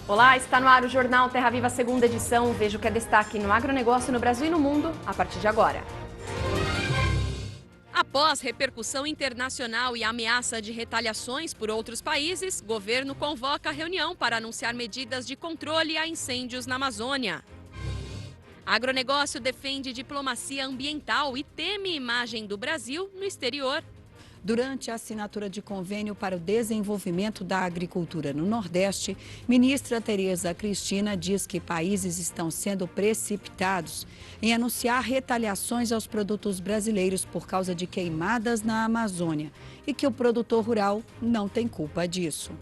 Olá, está no ar o Jornal Terra Viva, segunda edição. Veja o que é destaque no agronegócio no Brasil e no mundo a partir de agora. Após repercussão internacional e ameaça de retaliações por outros países, governo convoca reunião para anunciar medidas de controle a incêndios na Amazônia. Agronegócio defende diplomacia ambiental e teme imagem do Brasil no exterior. Durante a assinatura de convênio para o desenvolvimento da agricultura no Nordeste, ministra Tereza Cristina diz que países estão sendo precipitados em anunciar retaliações aos produtos brasileiros por causa de queimadas na Amazônia e que o produtor rural não tem culpa disso.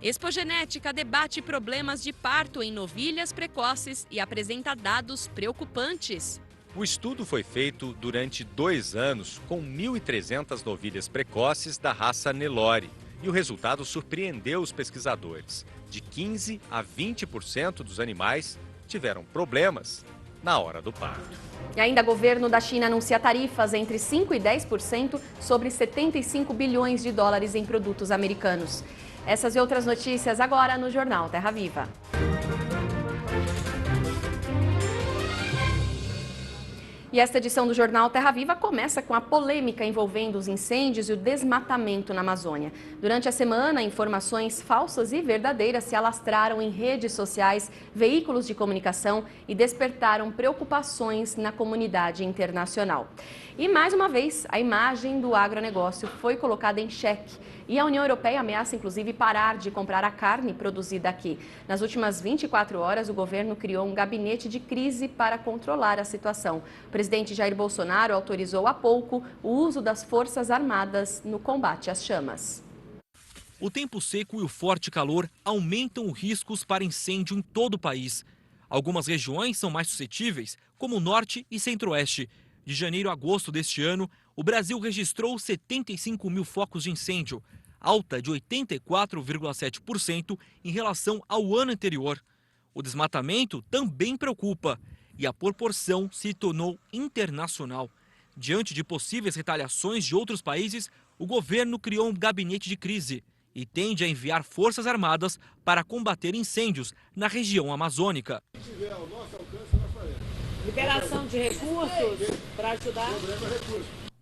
Expogenética debate problemas de parto em novilhas precoces e apresenta dados preocupantes. O estudo foi feito durante 2 anos com 1.300 novilhas precoces da raça Nelore e o resultado surpreendeu os pesquisadores. De 15% a 20% dos animais tiveram problemas na hora do parto. E ainda o governo da China anuncia tarifas entre 5% e 10% sobre 75 bilhões de dólares em produtos americanos. Essas e outras notícias agora no Jornal Terra Viva. E esta edição do Jornal Terra Viva começa com a polêmica envolvendo os incêndios e o desmatamento na Amazônia. Durante a semana, informações falsas e verdadeiras se alastraram em redes sociais, veículos de comunicação e despertaram preocupações na comunidade internacional. E mais uma vez, a imagem do agronegócio foi colocada em xeque. E a União Europeia ameaça, inclusive, parar de comprar a carne produzida aqui. Nas últimas 24 horas, o governo criou um gabinete de crise para controlar a situação. O presidente Jair Bolsonaro autorizou há pouco o uso das Forças Armadas no combate às chamas. O tempo seco e o forte calor aumentam os riscos para incêndio em todo o país. Algumas regiões são mais suscetíveis, como o norte e centro-oeste. De janeiro a agosto deste ano, o Brasil registrou 75 mil focos de incêndio, alta de 84,7% em relação ao ano anterior. O desmatamento também preocupa e a proporção se tornou internacional. Diante de possíveis retaliações de outros países, o governo criou um gabinete de crise e tende a enviar forças armadas para combater incêndios na região amazônica. Liberação de recursos para ajudar.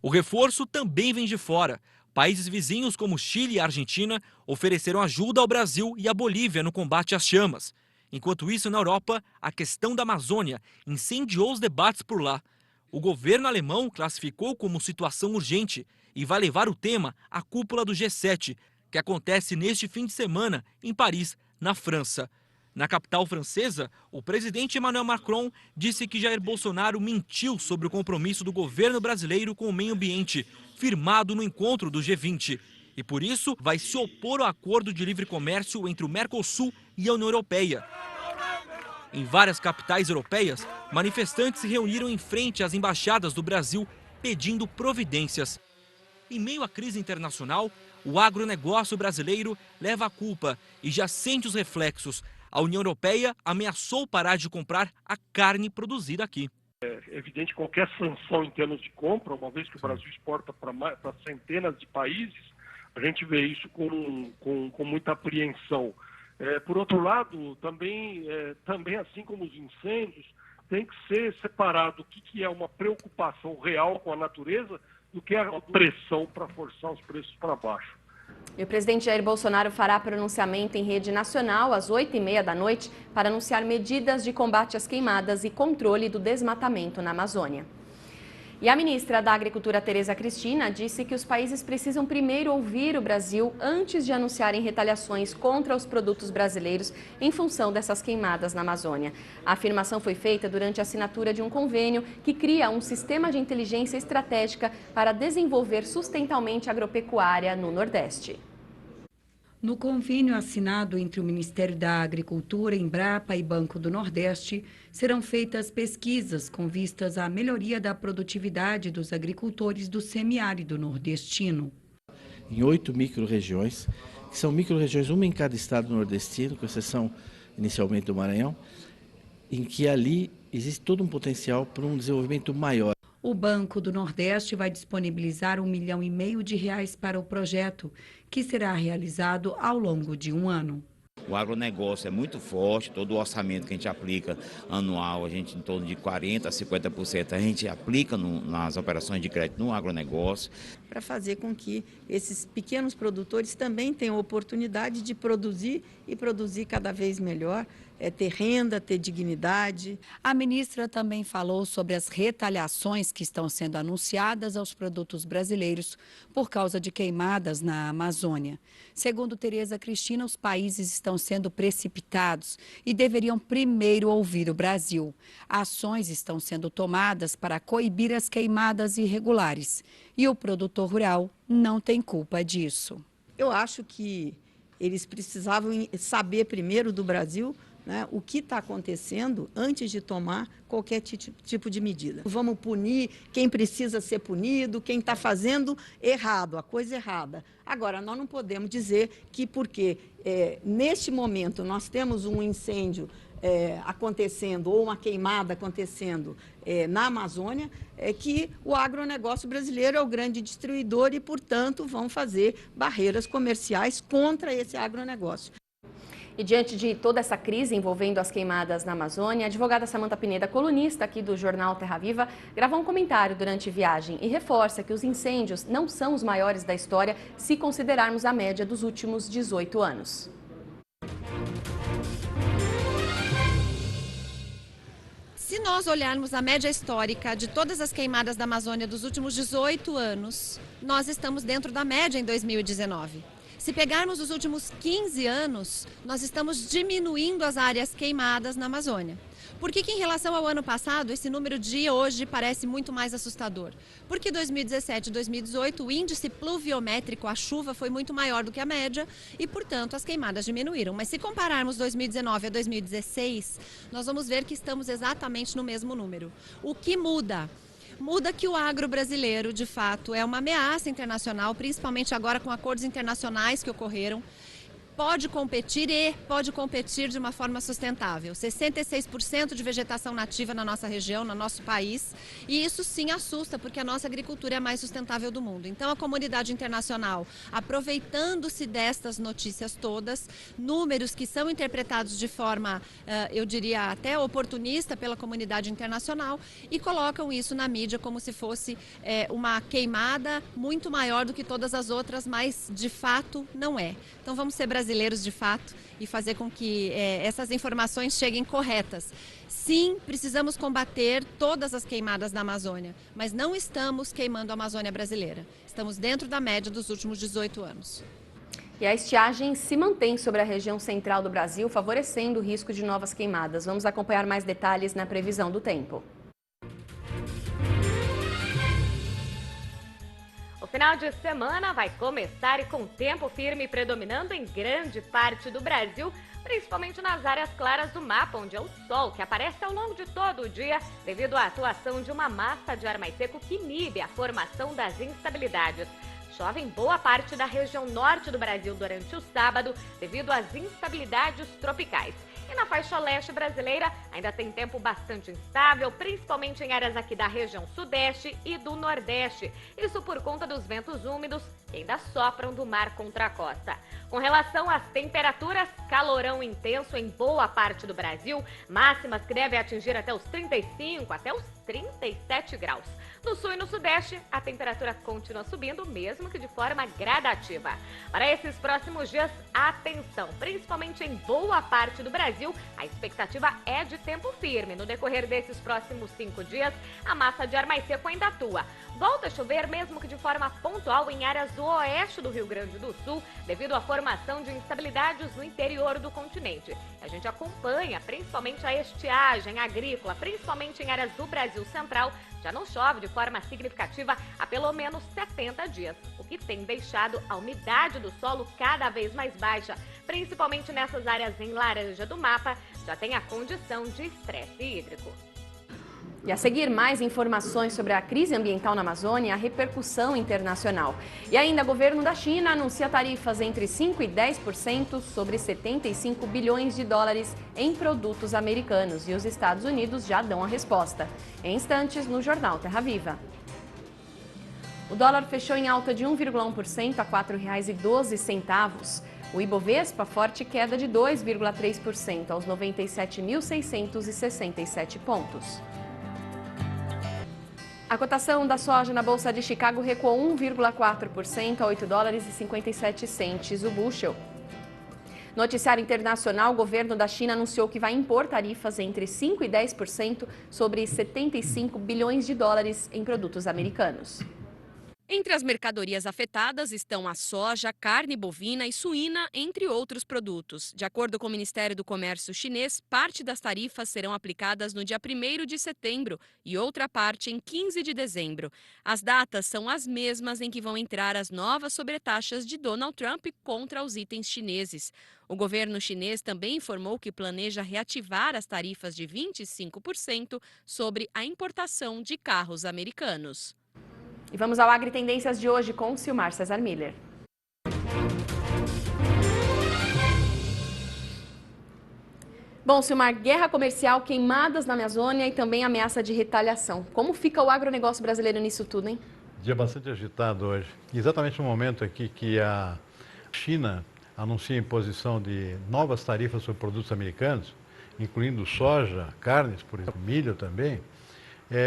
O reforço também vem de fora. Países vizinhos como Chile e Argentina ofereceram ajuda ao Brasil e à Bolívia no combate às chamas. Enquanto isso, na Europa, a questão da Amazônia incendiou os debates por lá. O governo alemão classificou como situação urgente e vai levar o tema à cúpula do G7, que acontece neste fim de semana em Paris, na França. Na capital francesa, o presidente Emmanuel Macron disse que Jair Bolsonaro mentiu sobre o compromisso do governo brasileiro com o meio ambiente, firmado no encontro do G20. E por isso vai se opor ao acordo de livre comércio entre o Mercosul e a União Europeia. Em várias capitais europeias, manifestantes se reuniram em frente às embaixadas do Brasil pedindo providências. Em meio à crise internacional, o agronegócio brasileiro leva a culpa e já sente os reflexos. A União Europeia ameaçou parar de comprar a carne produzida aqui. É evidente que qualquer sanção em termos de compra, uma vez que o Brasil exporta para centenas de países, a gente vê isso com muita apreensão. Por outro lado, também assim como os incêndios, tem que ser separado o que é uma preocupação real com a natureza do que é a pressão para forçar os preços para baixo. E o presidente Jair Bolsonaro fará pronunciamento em rede nacional às 8h30 da noite para anunciar medidas de combate às queimadas e controle do desmatamento na Amazônia. E a ministra da Agricultura, Tereza Cristina, disse que os países precisam primeiro ouvir o Brasil antes de anunciarem retaliações contra os produtos brasileiros em função dessas queimadas na Amazônia. A afirmação foi feita durante a assinatura de um convênio que cria um sistema de inteligência estratégica para desenvolver sustentávelmente a agropecuária no Nordeste. No convênio assinado entre o Ministério da Agricultura, Embrapa e Banco do Nordeste, serão feitas pesquisas com vistas à melhoria da produtividade dos agricultores do semiárido nordestino. Em 8 micro-regiões, que são micro-regiões, uma em cada estado nordestino, com exceção inicialmente do Maranhão, em que ali existe todo um potencial para um desenvolvimento maior. O Banco do Nordeste vai disponibilizar R$ 1,5 milhão para o projeto, que será realizado ao longo de um ano. O agronegócio é muito forte, todo o orçamento que a gente aplica anual, a gente em torno de 40% a 50% a gente aplica nas operações de crédito no agronegócio. Para fazer com que esses pequenos produtores também tenham oportunidade de produzir e produzir cada vez melhor, ter renda, ter dignidade. A ministra também falou sobre as retaliações que estão sendo anunciadas aos produtos brasileiros por causa de queimadas na Amazônia. Segundo Tereza Cristina, os países estão sendo precipitados e deveriam primeiro ouvir o Brasil. Ações estão sendo tomadas para coibir as queimadas irregulares e o produtor rural não tem culpa disso. Eu acho que eles precisavam saber primeiro do Brasil, né, o que está acontecendo antes de tomar qualquer tipo de medida. Vamos punir quem precisa ser punido, quem está fazendo errado, a coisa errada. Agora, nós não podemos dizer que porque neste momento nós temos um incêndio acontecendo ou uma queimada acontecendo na Amazônia, que o agronegócio brasileiro é o grande destruidor e, portanto, vão fazer barreiras comerciais contra esse agronegócio. E diante de toda essa crise envolvendo as queimadas na Amazônia, a advogada Samanta Pineda, colunista aqui do jornal Terra Viva, gravou um comentário durante viagem e reforça que os incêndios não são os maiores da história se considerarmos a média dos últimos 18 anos. Se nós olharmos a média histórica de todas as queimadas da Amazônia dos últimos 18 anos, nós estamos dentro da média em 2019. Se pegarmos os últimos 15 anos, nós estamos diminuindo as áreas queimadas na Amazônia. Por que em relação ao ano passado, esse número de hoje parece muito mais assustador? Porque 2017 e 2018, o índice pluviométrico, a chuva, foi muito maior do que a média e, portanto, as queimadas diminuíram. Mas se compararmos 2019 a 2016, nós vamos ver que estamos exatamente no mesmo número. O que muda? Muda que o agro brasileiro, de fato, é uma ameaça internacional, principalmente agora com acordos internacionais que ocorreram. Pode competir de uma forma sustentável. 66% de vegetação nativa na nossa região, no nosso país, e isso sim assusta, porque a nossa agricultura é a mais sustentável do mundo. Então a comunidade internacional, aproveitando-se destas notícias todas, números que são interpretados de forma, eu diria até oportunista pela comunidade internacional, e colocam isso na mídia como se fosse uma queimada muito maior do que todas as outras, mas de fato não é. Então vamos ser brasileiros de fato e fazer com que essas informações cheguem corretas. Sim, precisamos combater todas as queimadas da Amazônia, mas não estamos queimando a Amazônia brasileira. Estamos dentro da média dos últimos 18 anos. E a estiagem se mantém sobre a região central do Brasil, favorecendo o risco de novas queimadas. Vamos acompanhar mais detalhes na previsão do tempo. O final de semana vai começar com tempo firme predominando em grande parte do Brasil, principalmente nas áreas claras do mapa, onde é o sol que aparece ao longo de todo o dia devido à atuação de uma massa de ar mais seco que inibe a formação das instabilidades. Chove em boa parte da região norte do Brasil durante o sábado devido às instabilidades tropicais. E na faixa leste brasileira ainda tem tempo bastante instável, principalmente em áreas aqui da região sudeste e do nordeste. Isso por conta dos ventos úmidos que ainda sopram do mar contra a costa. Com relação às temperaturas, calorão intenso em boa parte do Brasil, máximas que devem atingir até os 35, até os 37 graus. No sul e no sudeste, a temperatura continua subindo, mesmo que de forma gradativa. Para esses próximos dias, atenção, principalmente em boa parte do Brasil, a expectativa é de tempo firme. No decorrer desses próximos 5 dias, a massa de ar mais seco ainda atua. Volta a chover, mesmo que de forma pontual, em áreas do oeste do Rio Grande do Sul, devido à formação de instabilidades no interior do continente. A gente acompanha, principalmente a estiagem agrícola, principalmente em áreas do Brasil Central, já não chove de forma significativa há pelo menos 70 dias, o que tem deixado a umidade do solo cada vez mais baixa, principalmente nessas áreas em laranja do mapa, já tem a condição de estresse hídrico. E a seguir, mais informações sobre a crise ambiental na Amazônia e a repercussão internacional. E ainda, o governo da China anuncia tarifas entre 5% e 10% sobre 75 bilhões de dólares em produtos americanos. E os Estados Unidos já dão a resposta. Em instantes, no Jornal Terra Viva. O dólar fechou em alta de 1,1% a R$ 4,12. O Ibovespa, forte queda de 2,3% aos 97.667 pontos. A cotação da soja na Bolsa de Chicago recuou 1,4% a 8 dólares e 57 centes o bushel. Noticiário internacional, o governo da China anunciou que vai impor tarifas entre 5% e 10% sobre 75 bilhões de dólares em produtos americanos. Entre as mercadorias afetadas estão a soja, carne bovina e suína, entre outros produtos. De acordo com o Ministério do Comércio chinês, parte das tarifas serão aplicadas no dia 1º de setembro e outra parte em 15 de dezembro. As datas são as mesmas em que vão entrar as novas sobretaxas de Donald Trump contra os itens chineses. O governo chinês também informou que planeja reativar as tarifas de 25% sobre a importação de carros americanos. E vamos ao Agritendências de hoje com Silmar Cesar Miller. Bom, Silmar, guerra comercial, queimadas na Amazônia e também ameaça de retaliação. Como fica o agronegócio brasileiro nisso tudo, hein? Dia bastante agitado hoje. Exatamente no momento aqui que a China anuncia a imposição de novas tarifas sobre produtos americanos, incluindo soja, carnes, por exemplo, milho também,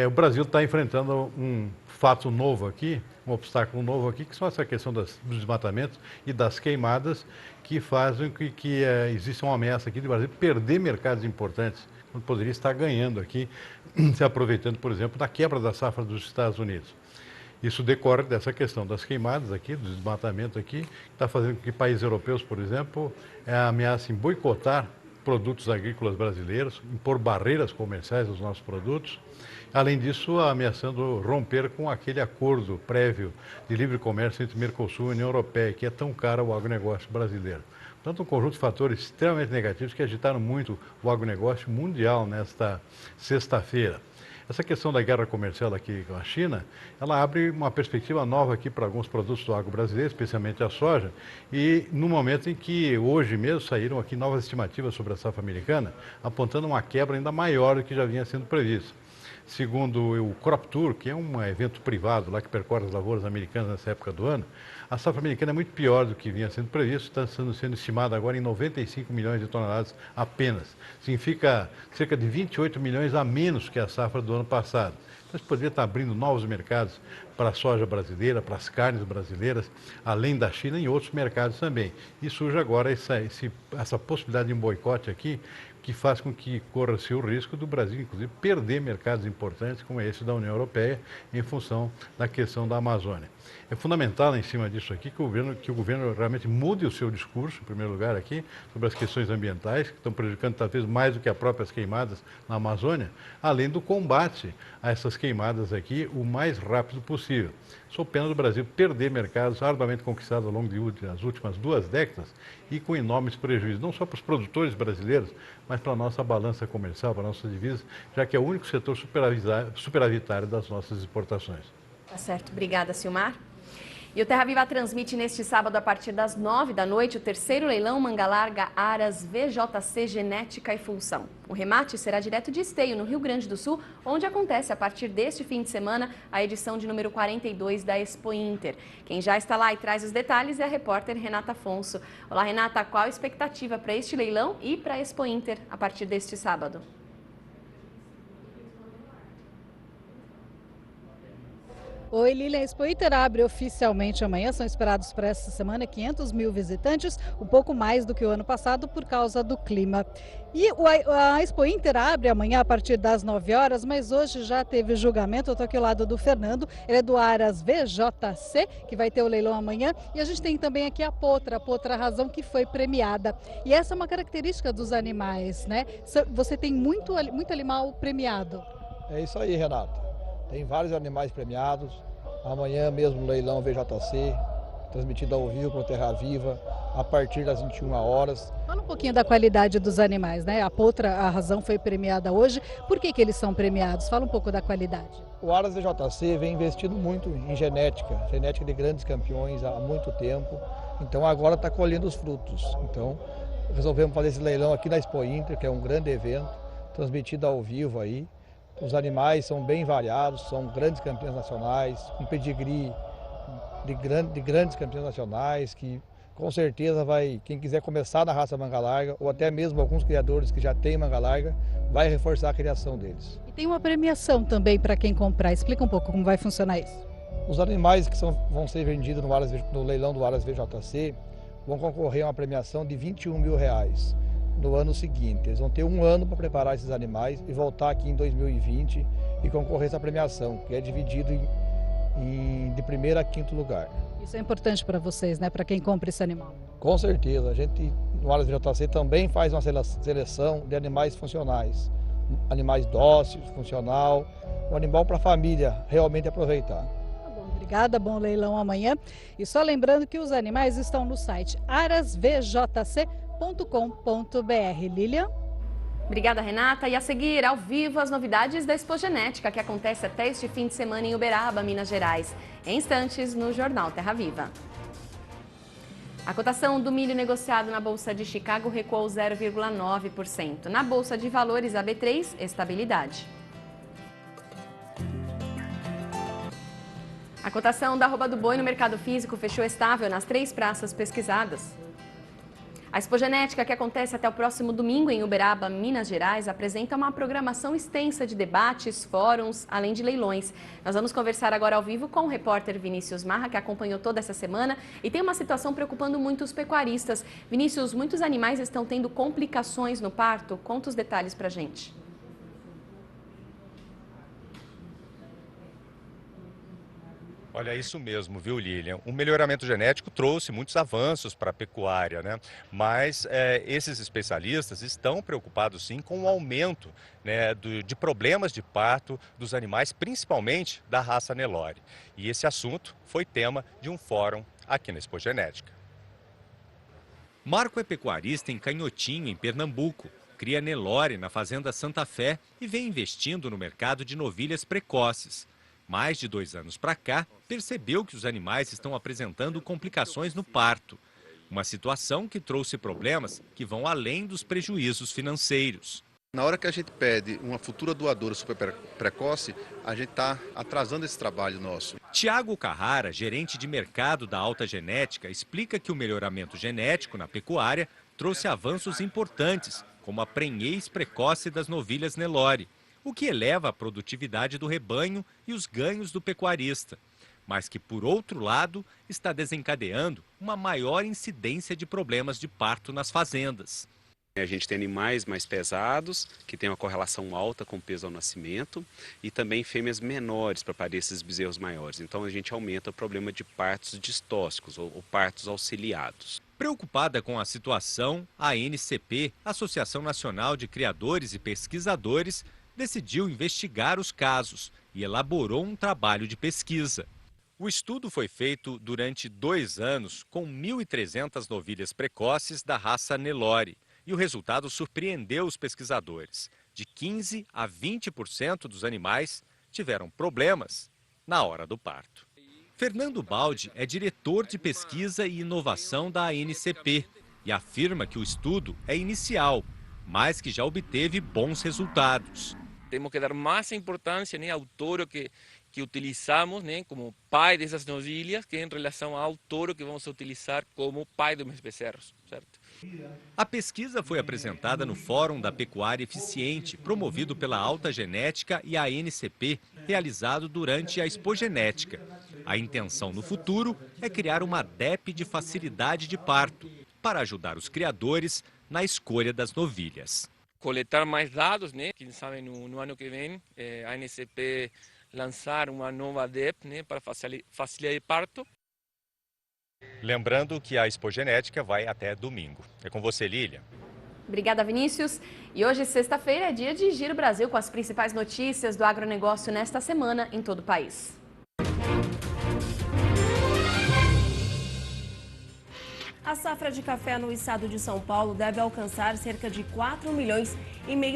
o Brasil está enfrentando um fato novo aqui, um obstáculo novo aqui, que são essa questão dos desmatamentos e das queimadas, que fazem que exista uma ameaça aqui do Brasil perder mercados importantes, quando poderia estar ganhando aqui, se aproveitando, por exemplo, da quebra da safra dos Estados Unidos. Isso decorre dessa questão das queimadas aqui, do desmatamento aqui, que está fazendo com que países europeus, por exemplo, ameacem boicotar produtos agrícolas brasileiros, impor barreiras comerciais aos nossos produtos. Além disso, ameaçando romper com aquele acordo prévio de livre comércio entre Mercosul e União Europeia, que é tão caro ao agronegócio brasileiro. Portanto, um conjunto de fatores extremamente negativos que agitaram muito o agronegócio mundial nesta sexta-feira. Essa questão da guerra comercial aqui com a China, ela abre uma perspectiva nova aqui para alguns produtos do agro brasileiro, especialmente a soja, e no momento em que hoje mesmo saíram aqui novas estimativas sobre a safra americana, apontando uma quebra ainda maior do que já vinha sendo previsto. Segundo o Crop Tour, que é um evento privado lá que percorre as lavouras americanas nessa época do ano, a safra americana é muito pior do que vinha sendo previsto, está sendo estimada agora em 95 milhões de toneladas apenas. Significa cerca de 28 milhões a menos que a safra do ano passado. Então, isso poderia estar abrindo novos mercados para a soja brasileira, para as carnes brasileiras, além da China e outros mercados também. E surge agora essa possibilidade de um boicote aqui, que faz com que corra-se o risco do Brasil, inclusive, perder mercados importantes como esse da União Europeia em função da questão da Amazônia. É fundamental, em cima disso aqui, que o governo realmente mude o seu discurso, em primeiro lugar aqui, sobre as questões ambientais, que estão prejudicando talvez mais do que as próprias queimadas na Amazônia, além do combate a essas queimadas aqui o mais rápido possível. Sou pena do Brasil perder mercados arduamente conquistados ao longo das últimas 2 décadas e com enormes prejuízos, não só para os produtores brasileiros, mas para a nossa balança comercial, para a nossa divisa, já que é o único setor superavitário das nossas exportações. Tá certo. Obrigada, Silmar. E o Terra Viva transmite neste sábado, a partir das 9 da noite, o 3º leilão Manga Larga Aras VJC Genética e Função. O remate será direto de Esteio, no Rio Grande do Sul, onde acontece, a partir deste fim de semana, a edição de número 42 da Expo Inter. Quem já está lá e traz os detalhes é a repórter Renata Afonso. Olá, Renata, qual a expectativa para este leilão e para a Expo Inter a partir deste sábado? Oi, Lilian, a Expo Inter abre oficialmente amanhã. São esperados para essa semana 500 mil visitantes, um pouco mais do que o ano passado por causa do clima. E a Expo Inter abre amanhã a partir das 9 horas, mas hoje já teve julgamento. Eu estou aqui ao lado do Fernando, ele é do Aras VJC, que vai ter o leilão amanhã. E a gente tem também aqui a Potra Razão, que foi premiada. E essa é uma característica dos animais, né? Você tem muito animal premiado. É isso aí, Renato. Tem vários animais premiados. Amanhã mesmo no leilão VJC, transmitido ao vivo para Terra Viva, a partir das 21 horas. Fala um pouquinho da qualidade dos animais, né? A Potra Razão foi premiada hoje. Por que eles são premiados? Fala um pouco da qualidade. O Aras VJC vem investindo muito em genética de grandes campeões há muito tempo. Então agora está colhendo os frutos. Então resolvemos fazer esse leilão aqui na Expo Inter, que é um grande evento, transmitido ao vivo aí. Os animais são bem variados, são grandes campeões nacionais, com pedigree de grandes campeões nacionais que com certeza quem quiser começar na raça manga larga, ou até mesmo alguns criadores que já têm manga larga, vai reforçar a criação deles. E tem uma premiação também para quem comprar. Explica um pouco como vai funcionar isso. Os animais que vão ser vendidos no leilão do Aras VJC vão concorrer a uma premiação de R$21 mil no ano seguinte. Eles vão ter um ano para preparar esses animais e voltar aqui em 2020 e concorrer a essa premiação, que é dividido de primeiro a quinto lugar. Isso é importante para vocês, né? Para quem compra esse animal. Com certeza. A gente, no Aras VJC, também faz uma seleção de animais funcionais. Animais dóceis, funcional, um animal para a família realmente aproveitar. Tá bom, obrigada, bom leilão amanhã. E só lembrando que os animais estão no site arasvjc.com.br. Lilian? Obrigada, Renata. E a seguir, ao vivo, as novidades da Expogenética, que acontece até este fim de semana em Uberaba, Minas Gerais. Em instantes, no Jornal Terra Viva. A cotação do milho negociado na Bolsa de Chicago recuou 0,9%. Na Bolsa de Valores, a B3, estabilidade. A cotação da arroba do boi no mercado físico fechou estável nas 3 praças pesquisadas. A Expogenética, que acontece até o próximo domingo em Uberaba, Minas Gerais, apresenta uma programação extensa de debates, fóruns, além de leilões. Nós vamos conversar agora ao vivo com o repórter Vinícius Marra, que acompanhou toda essa semana e tem uma situação preocupando muito os pecuaristas. Vinícius, muitos animais estão tendo complicações no parto. Conta os detalhes pra gente. Olha, isso mesmo, viu, Lilian? O melhoramento genético trouxe muitos avanços para a pecuária, né? Mas esses especialistas estão preocupados, sim, com o aumento, né, de problemas de parto dos animais, principalmente da raça Nelore. E esse assunto foi tema de um fórum aqui na Expogenética. Marco é pecuarista em Canhotinho, em Pernambuco. Cria Nelore na fazenda Santa Fé e vem investindo no mercado de novilhas precoces. Mais de 2 anos para cá, percebeu que os animais estão apresentando complicações no parto. Uma situação que trouxe problemas que vão além dos prejuízos financeiros. Na hora que a gente pede uma futura doadora super precoce, a gente está atrasando esse trabalho nosso. Tiago Carrara, gerente de mercado da Alta Genética, explica que o melhoramento genético na pecuária trouxe avanços importantes, como a prenhez precoce das novilhas Nelore, o que eleva a produtividade do rebanho e os ganhos do pecuarista, mas que, por outro lado, está desencadeando uma maior incidência de problemas de parto nas fazendas. A gente tem animais mais pesados, que têm uma correlação alta com o peso ao nascimento, e também fêmeas menores para parir esses bezerros maiores. Então a gente aumenta o problema de partos distóxicos ou partos auxiliados. Preocupada com a situação, a ANCP, Associação Nacional de Criadores e Pesquisadores, decidiu investigar os casos e elaborou um trabalho de pesquisa. O estudo foi feito durante 2 anos com 1.300 novilhas precoces da raça Nelore e o resultado surpreendeu os pesquisadores. De 15% a 20% dos animais tiveram problemas na hora do parto. Fernando Baldi é diretor de pesquisa e inovação da ANCP e afirma que o estudo é inicial, mas que já obteve bons resultados. Temos que dar mais importância, né, ao touro que utilizamos, né, como pai dessas novilhas, que em relação ao touro que vamos utilizar como pai dos meus becerros, certo? A pesquisa foi apresentada no Fórum da Pecuária Eficiente, promovido pela Alta Genética e a ANCP, realizado durante a Expogenética. A intenção no futuro é criar uma DEP de facilidade de parto, para ajudar os criadores na escolha das novilhas. Coletar mais dados, né? Quem sabe no ano que vem a ANCP lançar uma nova DEP, né, para facilitar o parto. Lembrando que a Expogenética vai até domingo. É com você, Lília. Obrigada, Vinícius. E hoje, sexta-feira, é dia de Giro Brasil com as principais notícias do agronegócio nesta semana em todo o país. A safra de café no estado de São Paulo deve alcançar cerca de 4,5 milhões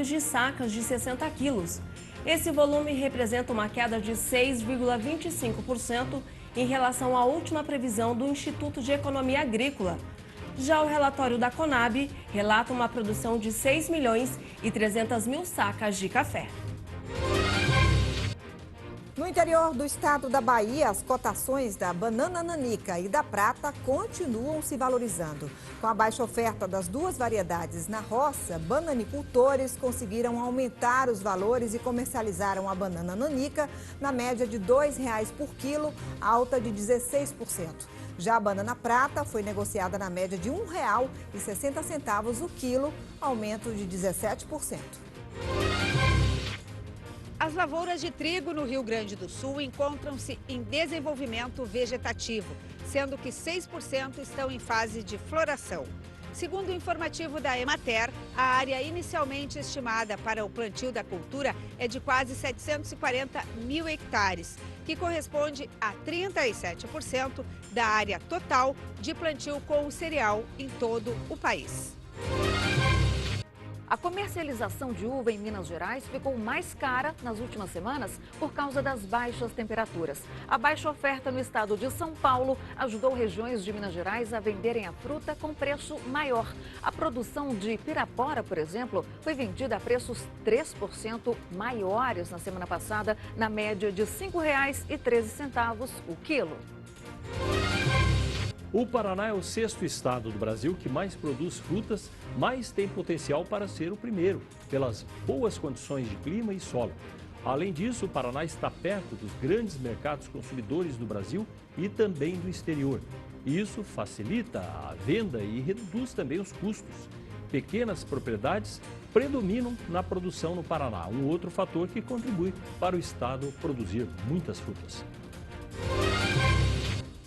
de sacas de 60 quilos. Esse volume representa uma queda de 6,25% em relação à última previsão do Instituto de Economia Agrícola. Já o relatório da Conab relata uma produção de 6 milhões e 300 mil sacas de café. No interior do estado da Bahia, as cotações da banana nanica e da prata continuam se valorizando. Com a baixa oferta das duas variedades na roça, bananicultores conseguiram aumentar os valores e comercializaram a banana nanica na média de R$ 2,00 por quilo, alta de 16%. Já a banana prata foi negociada na média de R$ 1,60 o quilo, aumento de 17%. As lavouras de trigo no Rio Grande do Sul encontram-se em desenvolvimento vegetativo, sendo que 6% estão em fase de floração. Segundo o informativo da Emater, a área inicialmente estimada para o plantio da cultura é de quase 740 mil hectares, que corresponde a 37% da área total de plantio com o cereal em todo o país. A comercialização de uva em Minas Gerais ficou mais cara nas últimas semanas por causa das baixas temperaturas. A baixa oferta no estado de São Paulo ajudou regiões de Minas Gerais a venderem a fruta com preço maior. A produção de Pirapora, por exemplo, foi vendida a preços 3% maiores na semana passada, na média de R$ 5,13 o quilo. O Paraná é o 6º estado do Brasil que mais produz frutas, mas tem potencial para ser o primeiro, pelas boas condições de clima e solo. Além disso, o Paraná está perto dos grandes mercados consumidores do Brasil e também do exterior. Isso facilita a venda e reduz também os custos. Pequenas propriedades predominam na produção no Paraná, um outro fator que contribui para o estado produzir muitas frutas.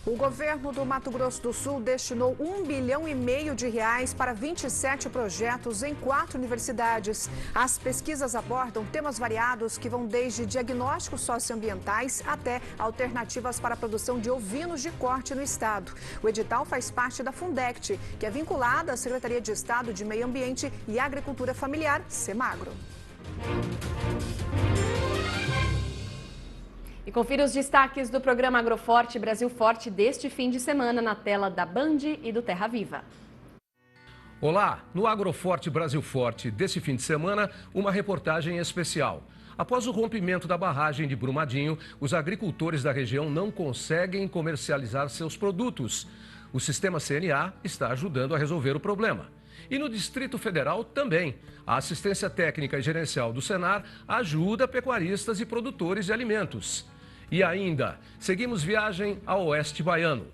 O governo do Mato Grosso do Sul destinou R$ 1,5 bilhão para 27 projetos em 4 universidades. As pesquisas abordam temas variados que vão desde diagnósticos socioambientais até alternativas para a produção de ovinos de corte no estado. O edital faz parte da Fundect, que é vinculada à Secretaria de Estado de Meio Ambiente e Agricultura Familiar, Semagro. E confira os destaques do programa Agroforte Brasil Forte deste fim de semana na tela da Band e do Terra Viva. Olá, no Agroforte Brasil Forte desse fim de semana, uma reportagem especial. Após o rompimento da barragem de Brumadinho, os agricultores da região não conseguem comercializar seus produtos. O sistema CNA está ajudando a resolver o problema. E no Distrito Federal também. A assistência técnica e gerencial do Senar ajuda pecuaristas e produtores de alimentos. E ainda, seguimos viagem ao oeste baiano.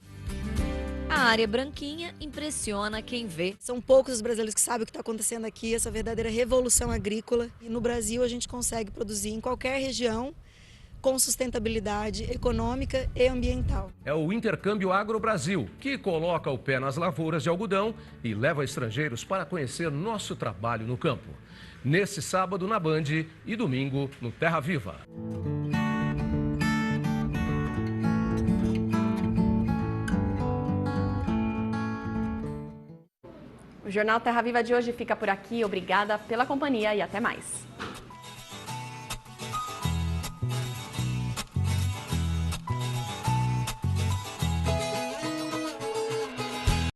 A área branquinha impressiona quem vê. São poucos os brasileiros que sabem o que está acontecendo aqui, essa verdadeira revolução agrícola. E no Brasil a gente consegue produzir em qualquer região com sustentabilidade econômica e ambiental. É o Intercâmbio Agro-Brasil, que coloca o pé nas lavouras de algodão e leva estrangeiros para conhecer nosso trabalho no campo. Nesse sábado na Band e domingo no Terra Viva. O Jornal Terra Viva de hoje fica por aqui. Obrigada pela companhia e até mais.